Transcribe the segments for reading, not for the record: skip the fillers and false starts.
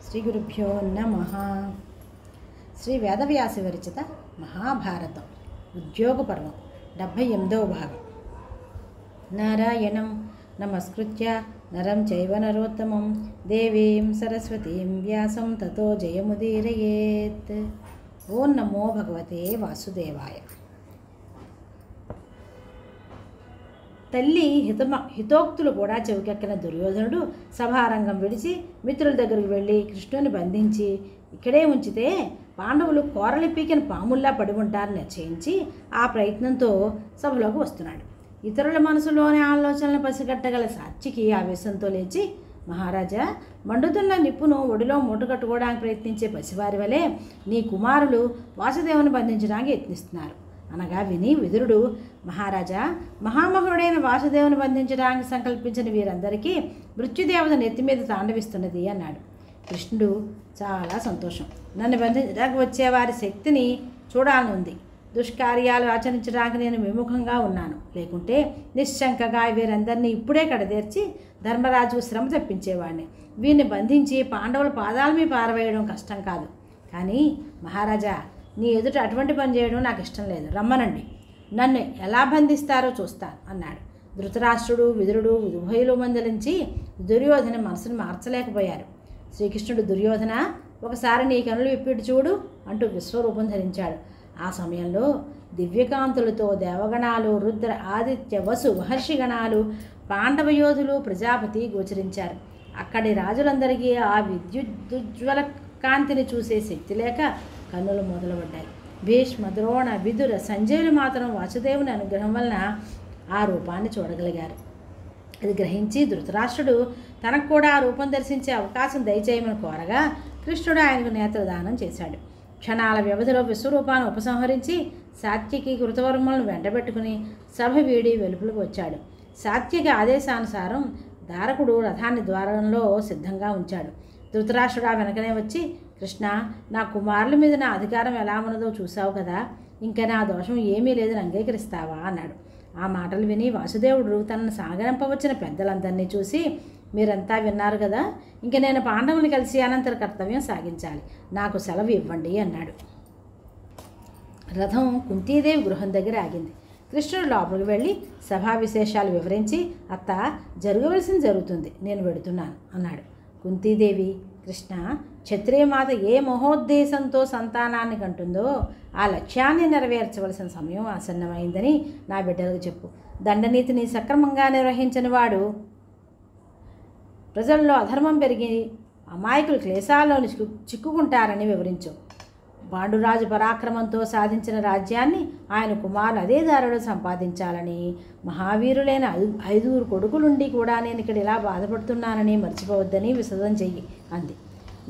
శ్రీ గురుభ్యో నమః. శ్రీ వేదవ్యాసి విరచిత మహాభారతం ఉద్యోగ పర్వం 78వ భాగం. నారాయణం నమస్కృత్య నరం చైవ నరోత్తమం దేవీం సరస్వతీం వ్యాసం తతో జయముదీరయేత్. ఓం నమో భగవతే వాసుదేవాయ. తల్లి హితోక్తులు కూడా చెవికెక్కిన దుర్యోధనుడు సభారంగం విడిచి మిత్రుల దగ్గరికి వెళ్ళి కృష్ణుని బంధించి ఇక్కడే ఉంచితే పాండవులు కోరలి పీకిన పాముల్లా పడి ఉంటారని నిశ్చయించి ఆ ప్రయత్నంతో సభలోకి వస్తున్నాడు. ఇతరుల మనసులోని ఆలోచనలు పసిగట్టగల సాత్వికి ఆవేశంతో లేచి, మహారాజా, మండుతున్న నిప్పును ఒడిలో మూటగట్టుకోవడానికి ప్రయత్నించే పసివారి వలె నీ కుమారులు వాసుదేవుని బంధించడానికి యత్నిస్తున్నారు అనగా విని విదురుడు, మహారాజా, మహామహుడైన వాసుదేవుని బంధించడానికి సంకల్పించిన వీరందరికీ మృత్యుదేవత నెత్తి మీద తాండవిస్తున్నది అన్నాడు. కృష్ణుడు, చాలా సంతోషం. నన్ను బంధించడానికి వచ్చే వారి శక్తిని చూడాలనుంది. దుష్కార్యాలు ఆచరించడానికి నేను విముఖంగా ఉన్నాను. లేకుంటే నిశ్శంకగా వీరందరినీ ఇప్పుడే కడదేర్చి ధర్మరాజుకు శ్రమ తెప్పించేవాడిని. వీరిని బంధించి పాండవుల పాదాల మీద పారవేయడం కష్టం కాదు. కానీ మహారాజా, నీ ఎదుట అటువంటి పని చేయడం నాకు ఇష్టం లేదు. రమ్మనండి, నన్ను ఎలా బంధిస్తారో చూస్తాను అన్నాడు. ధృతరాష్ట్రుడు విదురుడు ఉభయులు మందలించి దుర్యోధన మనసును మార్చలేకపోయారు. శ్రీకృష్ణుడు, దుర్యోధన, ఒకసారి నీ కనులు విప్పిటి చూడు అంటూ విశ్వరూపం ధరించాడు. ఆ సమయంలో దివ్యకాంతులతో దేవగణాలు, రుద్ర, ఆదిత్య, వసు, మహర్షిగణాలు, పాండవ యోధులు, ప్రజాపతి గోచరించారు. అక్కడి రాజులందరికీ ఆ విద్యుజ్వల కాంతిని చూసే శక్తి లేక కన్నులు మొదలుపడ్డాయి. భీష్మ, ద్రోణ, విదుర, సంజయులు మాత్రం వాసుదేవుని అనుగ్రహం వలన ఆ రూపాన్ని చూడగలిగారు. అది గ్రహించి ధృతరాష్ట్రుడు తనకు కూడా ఆ రూపం దర్శించే అవకాశం దయచేయమని కోరగా కృష్ణుడు ఆయనకు నేత్రదానం చేశాడు. క్షణాల వ్యవధిలో విశ్వరూపాన్ని ఉపసంహరించి సాత్యకి కృతవర్మలను వెంటబెట్టుకుని సభ వీడి వెలుపులకు వచ్చాడు. సాత్యకి ఆదేశానుసారం ధారకుడు రథాన్ని ద్వారంలో సిద్ధంగా ఉంచాడు. ధృతరాష్ట్రుడు ఆ వెనకనే వచ్చి, కృష్ణ, నా కుమారుల మీద నా అధికారం ఎలా ఉన్నదో చూసావు కదా, ఇంకా నా దోషం ఏమీ లేదని అంగీకరిస్తావా అన్నాడు. ఆ మాటలు విని వాసుదేవుడు తనను సాగనంపవచ్చిన పెద్దలందరినీ చూసి, మీరంతా విన్నారు కదా, ఇంక నేను పాండవుని కలిసి అనంతర కర్తవ్యం సాగించాలి, నాకు సెలవు ఇవ్వండి అన్నాడు. రథం కుంతీదేవి గృహం దగ్గర ఆగింది. కృష్ణుడు లోపలికి వెళ్ళి సభా విశేషాలు వివరించి, అత్త, జరగవలసింది జరుగుతుంది, నేను వెడుతున్నాను అన్నాడు. కుంతీదేవి, కృష్ణ, క్షత్రియమాత ఏ మహోద్దేశంతో సంతానాన్ని కంటుందో ఆ లక్ష్యాన్ని నెరవేర్చవలసిన సమయం ఆసన్నమైందని నా బిడ్డలకు చెప్పు. దండనీతిని సక్రమంగా నిర్వహించిన వాడు ప్రజల్లో అధర్మం పెరిగి అమాయకులు క్లేశాల్లోని చిక్కుకుంటారని వివరించు. పాండురాజు పరాక్రమంతో సాధించిన రాజ్యాన్ని ఆయన కుమారులు అదే దారిలో సంపాదించాలని, మహావీరులైన 5 కొడుకులుండి కూడా నేను ఇక్కడ ఇలా బాధపడుతున్నానని మర్చిపోవద్దని విశదం చెయ్యి అంది.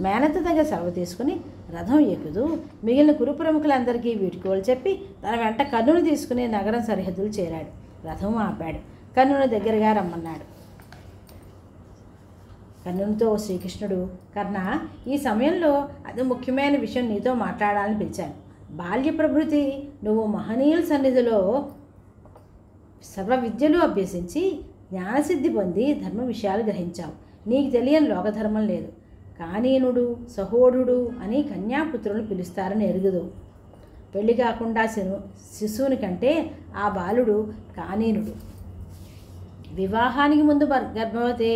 మేనత్త దగ్గర సెలవు తీసుకుని రథం ఎక్కుతూ మిగిలిన కురు ప్రముఖులందరికీ వీడ్కోలు చెప్పి తన వెంట కర్ణుని తీసుకుని నగరం సరిహద్దులు చేరాడు. రథం ఆపాడు. కర్ణుని దగ్గరగా రమ్మన్నాడు. కర్ణునితో శ్రీకృష్ణుడు, కర్ణ, ఈ సమయంలో అది ముఖ్యమైన విషయం నీతో మాట్లాడాలని పిలిచాను. బాల్య ప్రభృతి నువ్వు మహనీయుల సన్నిధిలో సర్వ విద్యలు అభ్యసించి జ్ఞానసిద్ధి పొంది ధర్మ విషయాలు గ్రహించావు. నీకు తెలియని లోకధర్మం లేదు. కానీనుడు, సహోఢుడు అని కన్యాపుత్రులను పిలుస్తారని ఎరుగుదు. పెళ్లి కాకుండా శిశువుని కంటే ఆ బాలుడు కానీనుడు. వివాహానికి ముందు గర్భవతి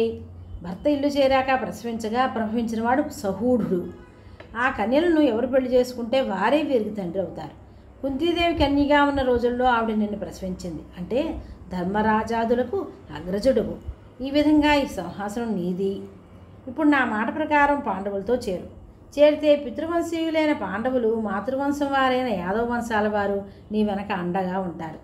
భర్త ఇల్లు చేరాక ప్రసవించిన వాడు సహూఢుడు. ఆ కన్యలను ఎవరు పెళ్లి చేసుకుంటే వారే వీరికి తండ్రి అవుతారు. కుంతీదేవి కన్యగా ఉన్న రోజుల్లో ఆవిడ నిన్ను ప్రసవించింది అంటే ధర్మరాజాదులకు అగ్రజుడువు. ఈ విధంగా ఈ సింహాసనం నీది. ఇప్పుడు నా మాట ప్రకారం పాండవులతో చేరితే పితృవంశీయులైన పాండవులు, మాతృవంశం వారైన యాదవ వంశాల వారు నీ వెనక అండగా ఉంటారు.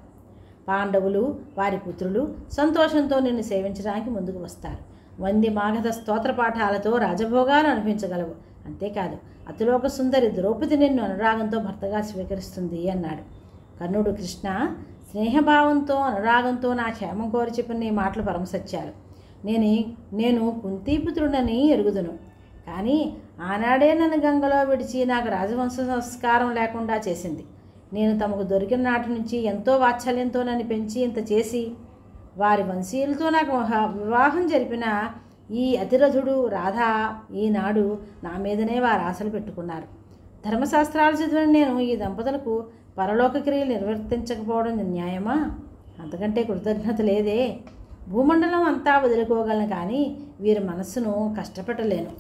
పాండవులు, వారి పుత్రులు సంతోషంతో నిన్ను సేవించడానికి ముందుకు వస్తారు. 100 మాగధ స్తోత్ర పాఠాలతో రాజభోగాలు అనిపించగలవు. అంతేకాదు, అతిలోక సుందరి ద్రౌపది నిన్ను అనురాగంతో భర్తగా స్వీకరిస్తుంది అన్నాడు. కర్ణుడు, కృష్ణ, స్నేహభావంతో అనురాగంతో నా క్షేమం కోరి చెప్పిన నీ మాటలు పరమసత్యాలు. నేను కుంతీపుత్రుడని ఎరుగుదును. కానీ ఆనాడే నన్ను గంగలో విడిచి నాకు రాజవంశ సంస్కారం లేకుండా చేసింది. నేను తమకు దొరికిన నాటి నుంచి ఎంతో వాత్సల్యంతో నన్ను పెంచి ఇంత చేసి వారి వంశీయులతో నాకు వివాహం జరిపిన ఈ అతిరథుడు రాధ ఈనాడు నా మీదనే వారు ఆశలు పెట్టుకున్నారు. ధర్మశాస్త్రాలు చదివిన నేను ఈ దంపతులకు పరలోక క్రియలు నిర్వర్తించకపోవడం న్యాయమా? అంతకంటే కృతజ్ఞత లేదే. భూమండలం అంతా వదులుకోగలను, కానీ వీరి మనస్సును కష్టపెట్టలేను.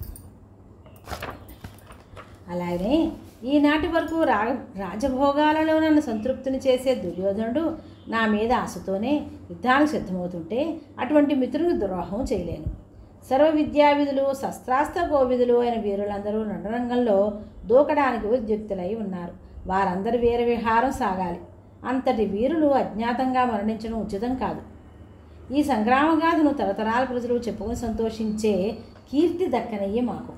అలాగే ఈనాటి వరకు రాజభోగాలలో నన్ను సంతృప్తిని చేసే దుర్యోధనుడు నా మీద ఆశతోనే యుద్ధానికి సిద్ధమవుతుంటే అటువంటి మిత్రునికి ద్రోహం చేయలేను. సర్వ విద్యావిధులు శస్త్రాస్త్ర కోవిధులు అయిన వీరులందరూ రణరంగంలో దూకడానికి ఉద్యుక్తులై ఉన్నారు. వారందరి వీర విహారం సాగాలి. అంతటి వీరులు అజ్ఞాతంగా మరణించడం ఉచితం కాదు. ఈ సంగ్రామగాథను తరతరాల ప్రజలు చెప్పుకొని సంతోషించే కీర్తి దక్కనయ్యే మాకు.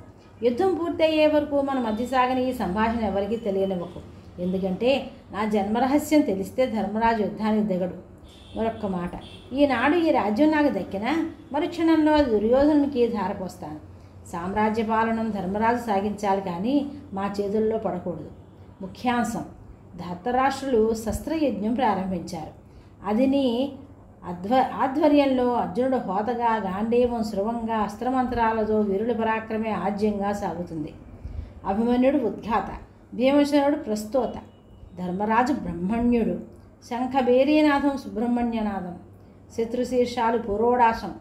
యుద్ధం పూర్తయ్యే వరకు మన మధ్య సాగని ఈ సంభాషణ ఎవరికీ తెలియనివ్వకు. ఎందుకంటే నా జన్మరహస్యం తెలిస్తే ధర్మరాజు యుద్ధానికి దిగడు. మరొక్క మాట, ఈనాడు ఈ రాజ్యం నాకు దక్కినా మరుక్షణంలో దుర్యోధనునికి ధారపోస్తాను. సామ్రాజ్య పాలనం ధర్మరాజు సాగించాలి, కానీ మా చేతుల్లో పడకూడదు. ముఖ్యాంశం, ధృతరాష్ట్రులు శస్త్రయజ్ఞం ప్రారంభించారు. అదిని ఆధ్వర్యంలో అర్జునుడు హోతగా, గాంధీవం శృవంగా, అస్త్రమంత్రాలతో వీరుల పరాక్రమే ఆజ్యంగా సాగుతుంది. అభిమన్యుడు ఉద్ఘాత, భీమసేనుడు ప్రస్తోత, ధర్మరాజు బ్రహ్మణ్యుడు, శంఖబేరీనాథం సుబ్రహ్మణ్యనాథం, శత్రుశీర్షాలు పురోడాశం,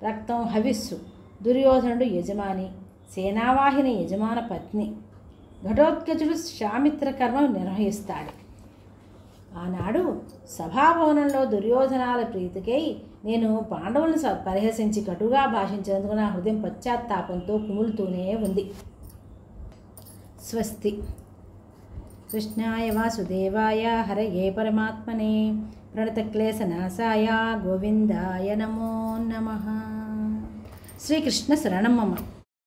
రక్తం హవిస్సు, దుర్యోధనుడు యజమాని, సేనావాహిని యజమాన పత్ని, ఘటోత్కచుడు శామిత్ర కర్మ నిర్వహిస్తాడు. ఆనాడు సభాభవనంలో దుర్యోధనాల ప్రీతికై నేను పాండవులను పరిహసించి కటుగా భాషించినందుకు నా హృదయం పశ్చాత్తాపంతో కుములుతూనే ఉంది. స్వస్తి. కృష్ణాయ వాసుదేవాయ హరయే పరమాత్మనే ప్రణతక్లేశనాశాయ గోవిందాయ నమో నమః. శ్రీకృష్ణ శరణం మమ.